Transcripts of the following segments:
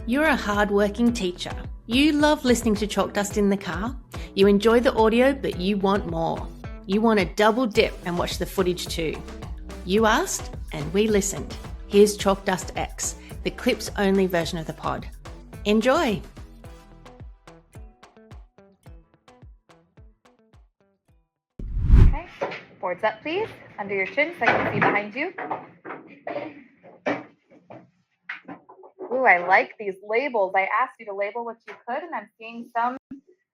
You're a hard-working teacher. You love listening to chalk dust in the car. You enjoy the audio, but you want more. You want to double dip and watch the footage too. You asked, and we listened. Here's Chalk Dust X, the clips-only version of the pod. Enjoy! Okay, boards up please, under your chin so I can see behind you. Ooh, I like these labels. I asked you to label what you could, and I'm seeing some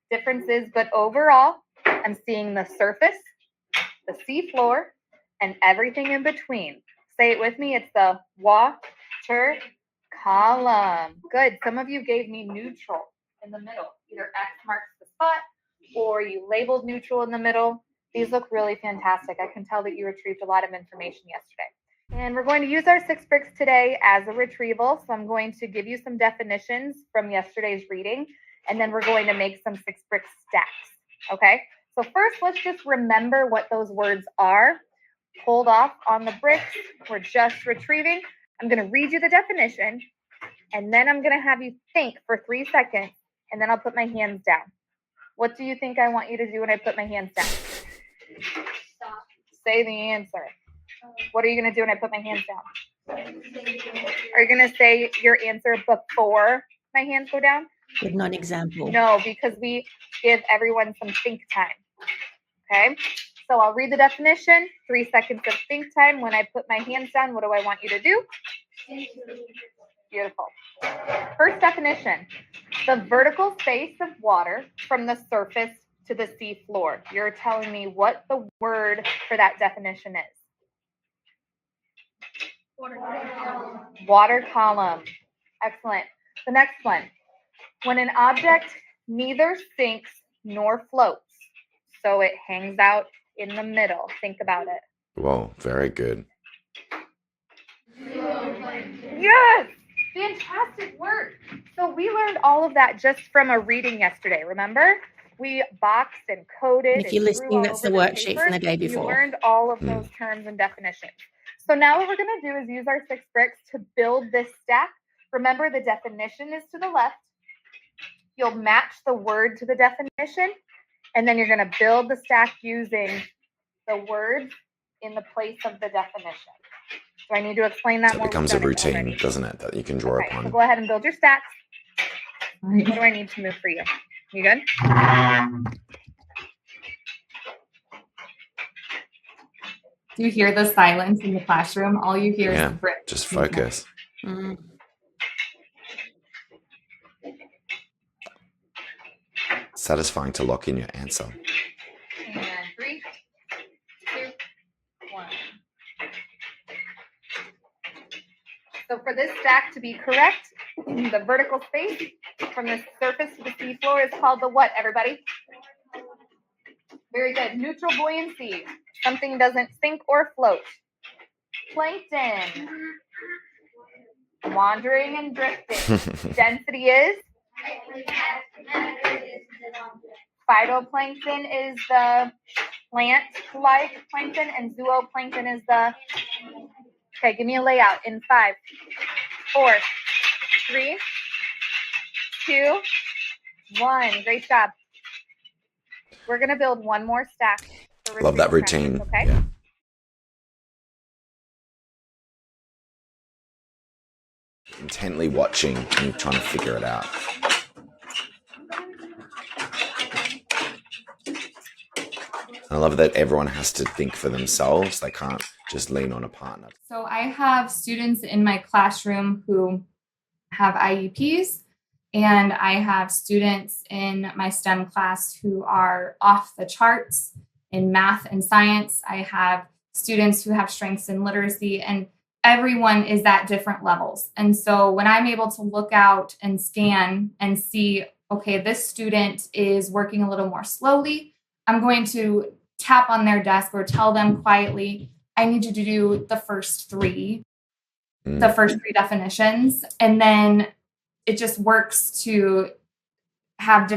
differences, but overall, I'm seeing the surface, the sea floor, and everything in between. Say it with me. It's the water column. Good. Some of you gave me neutral in the middle. Either X marks the spot, or you labeled neutral in the middle. These look really fantastic. I can tell that you retrieved a lot of information yesterday. And we're going to use our 6 bricks today as a retrieval. So I'm going to give you some definitions from yesterday's reading, and then we're going to make some 6 brick stacks. Okay, so first let's just remember what those words are. Hold off on the bricks. We're just retrieving. I'm going to read you the definition, and then I'm going to have you think for 3 seconds, and then I'll put my hands down. What do you think I want you to do when I put my hands down? Stop. Say the answer. What are you going to do when I put my hands down? Are you going to say your answer before my hands go down? With not example. No, because we give everyone some think time. Okay, so I'll read the definition. 3 seconds of think time. When I put my hands down, what do I want you to do? Beautiful. First definition, the vertical space of water from the surface to the sea floor. You're telling me what the word for that definition is. Water column. Excellent. The next one. When an object neither sinks nor floats, so it hangs out in the middle. Think about it. Whoa, very good. Yes! Fantastic work. So we learned all of that just from a reading yesterday, remember? We boxed and coded. And if you're and drew listening, all that's the over worksheet paper. from the day You before. learned all of those terms and definitions. So now what we're going to do is use our 6 bricks to build this stack. Remember, the definition is to the left. You'll match the word to the definition, and then you're going to build the stack using the words in the place of the definition. Do I need to explain that So it more? becomes a routine, doesn't it, that you can draw Okay, upon? so go ahead and build your stacks. What do I need to move for you? You good? Do you hear the silence in the classroom? All you hear is the brick. Just focus. Mm. Satisfying to lock in your answer. And 3, 2, 1. So for this stack to be correct, the vertical space from the surface to the sea floor is called the what, everybody? Very good. Neutral buoyancy. Something doesn't sink or float. Plankton. Wandering and drifting. Density is? Phytoplankton is the plant-like plankton, and zooplankton is the... Okay, give me a layout in 5, 4, 3, 2, 1. Great job. We're going to build one more stack. Love that routine. Practice, okay? Yeah. Intently watching and trying to figure it out. I love that everyone has to think for themselves. They can't just lean on a partner. So I have students in my classroom who have IEPs, and I have students in my STEM class who are off the charts in math and science. I have students who have strengths in literacy, and everyone is at different levels. And so when I'm able to look out and scan and see, okay, this student is working a little more slowly, I'm going to tap on their desk or tell them quietly, I need you to do the first 3 definitions. And then it just works to have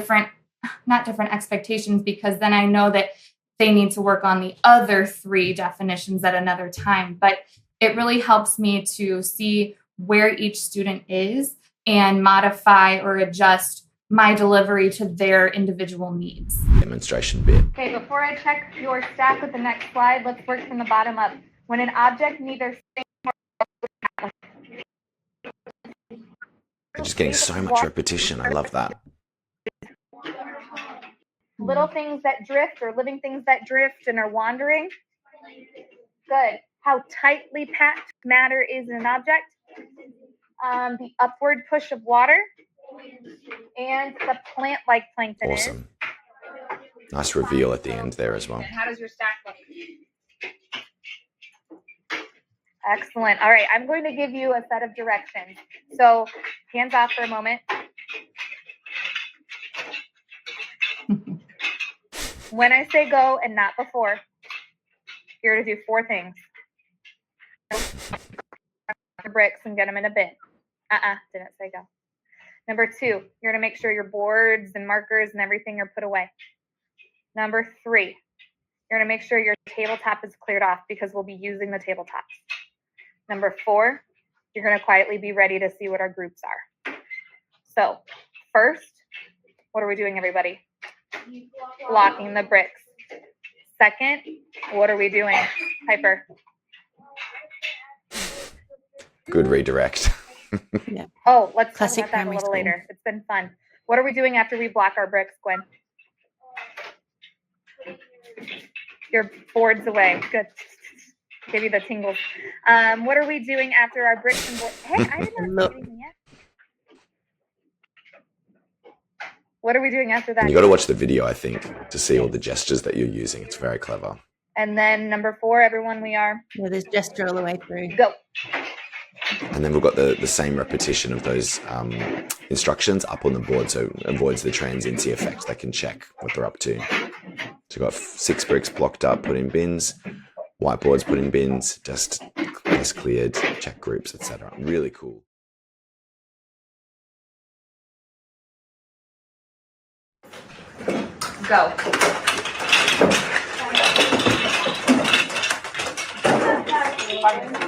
not different expectations, because then I know that they need to work on the other 3 definitions at another time. But it really helps me to see where each student is and modify or adjust my delivery to their individual needs. Demonstration bit. Okay, before I check your stack with the next slide, let's work from the bottom up. When an object neither They're just getting so much repetition. I love that. little things that drift or living things that drift and are wandering. Good. How tightly packed matter is in an object. The upward push of water and the plant-like plankton Awesome. Nice reveal at the end there as well. And how does your stack look? Excellent. All right, I'm going to give you a set of directions. So hands off for a moment. When I say go and not before, you're to do 4 things. Bricks and get them in a bin. Didn't say go. Number 2, you're to make sure your boards and markers and everything are put away. Number 3, you're to make sure your tabletop is cleared off because we'll be using the tabletops. Number 4, you're going to quietly be ready to see what our groups are. So first, what are we doing, everybody? Blocking the bricks. Second, what are we doing, Piper? Good redirect. Yeah. Oh, let's Classic talk about that a primary little school. later. It's been fun. What are we doing after we block our bricks, Gwen? Your board's away. Good. Give you the tingles. What are we doing after our bricks and boards? Hey, I did not say anything yet. What are we doing after that? And you got to watch the video, I think, to see all the gestures that you're using. It's very clever. And then number 4, everyone, we are Yeah, there's gesture all the way through. go. And then we've got the same repetition of those instructions up on the board, so it avoids the transiency effect. They can check what they're up to. So we've got 6 bricks blocked up, put in bins, whiteboards put in bins, just cleared, check groups, etc. Really cool. Go.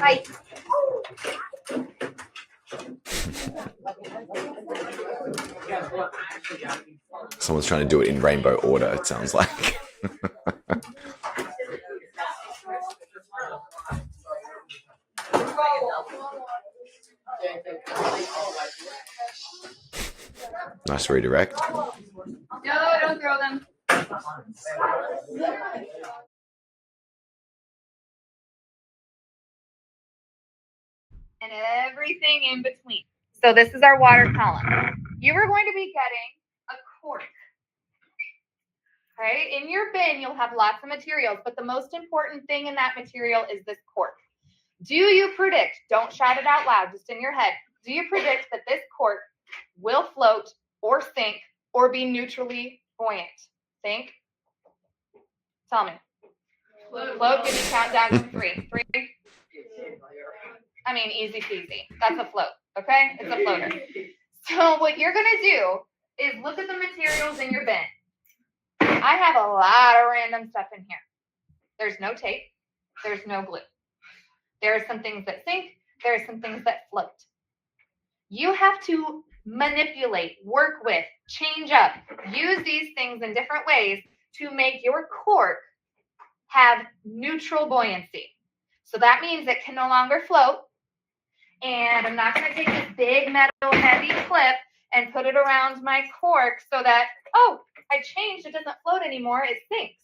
Hi. Someone's trying to do it in rainbow order, it sounds like. Nice redirect. No, don't throw them. And everything in between. So this is our water column. You are going to be getting a cork. Okay, in your bin, you'll have lots of materials, but the most important thing in that material is this cork. Do you predict, don't shout it out loud, just in your head, do you predict that this cork will float or sink or be neutrally buoyant? Think. Tell me. Float, give me count down from 3. 3. I mean, easy peasy. That's a float, okay? It's a floater. So what you're going to do is look at the materials in your bin. I have a lot of random stuff in here. There's no tape. There's no glue. There are some things that sink. There are some things that float. You have to manipulate, work with, change up, use these things in different ways to make your cork have neutral buoyancy. So that means it can no longer float. And I'm not going to take this big metal heavy clip and put it around my cork so that, oh, I changed, it doesn't float anymore, it sinks.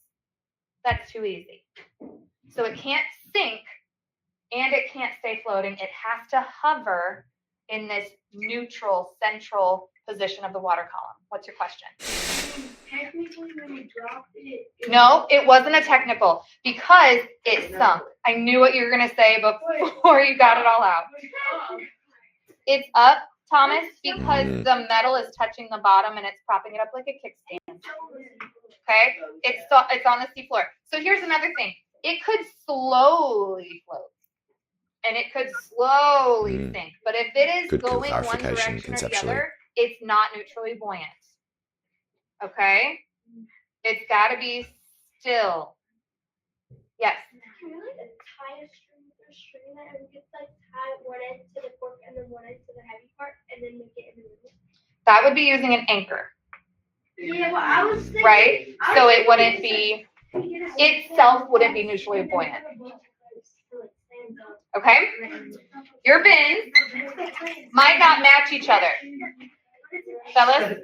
That's too easy. So it can't sink and it can't stay floating. It has to hover in this neutral, central position of the water column. What's your question? Technically, when you dropped it. No, it wasn't a technical because it sunk. I knew what you were going to say before you got it all out. It's up, Thomas, because the metal is touching the bottom and it's propping it up like a kickstand. Okay? It's on the seafloor. So here's another thing. It could slowly float. And it could slowly sink. But if it is Good going one clarification direction or the conceptually. other, it's not neutrally buoyant. Okay? It's got to be still. Yes. Can we like tie a string or string that we could like tie one end to the fork and then one end to the heavy part and then make it in the middle? That would be using an anchor, Yeah, well, I was thinking, right? So it wouldn't be, itself wouldn't be neutrally buoyant. Okay? Your bins might not match each other. Fellas?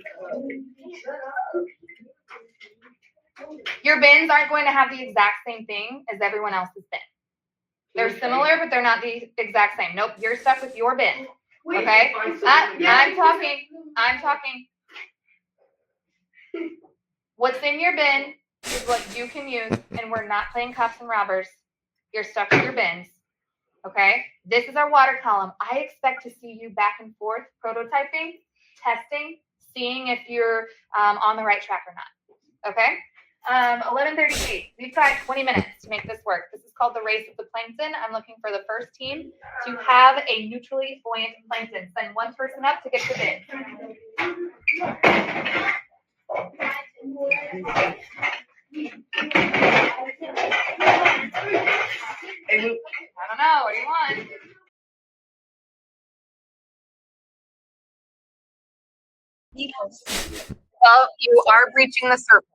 Your bins aren't going to have the exact same thing as everyone else's bin. They're similar, but they're not the exact same. Nope, you're stuck with your bin. Okay? I'm talking. What's in your bin is what you can use, and we're not playing cops and robbers. You're stuck with your bins. Okay? This is our water column. I expect to see you back and forth prototyping, testing, seeing if you're on the right track or not. Okay? 11:38. We've got 20 minutes to make this work. This is called the race of the plankton. I'm looking for the first team to have a neutrally buoyant plankton. Send one person up to get the bin. I don't know. What do you want? Well, you are breaching the surface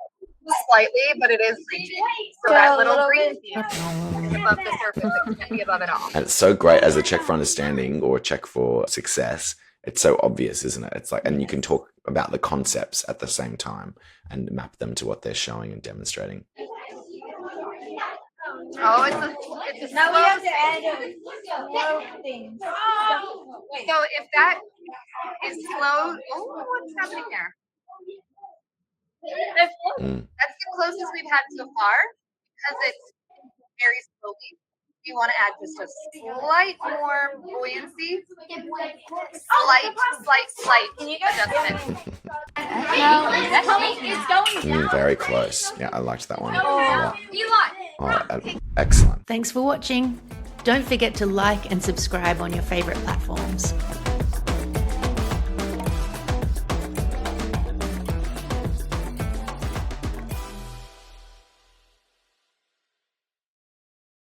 slightly, but it is breaching. So that little breach above the surface, it can't be above it all. And it's so great as a check for understanding or a check for success. It's so obvious, isn't it? It's like, and you can talk about the concepts at the same time and map them to what they're showing and demonstrating. Oh, it's a Now we slow have to add slow things. So if that is slow, oh, what's happening there? That's the closest we've had so far because it's very slowly. We want to add just a slight more buoyancy. Slight adjustment. Very close. Yeah, I liked that one a lot. Eli. Excellent. Thanks for watching. Don't forget to like and subscribe on your favorite platforms.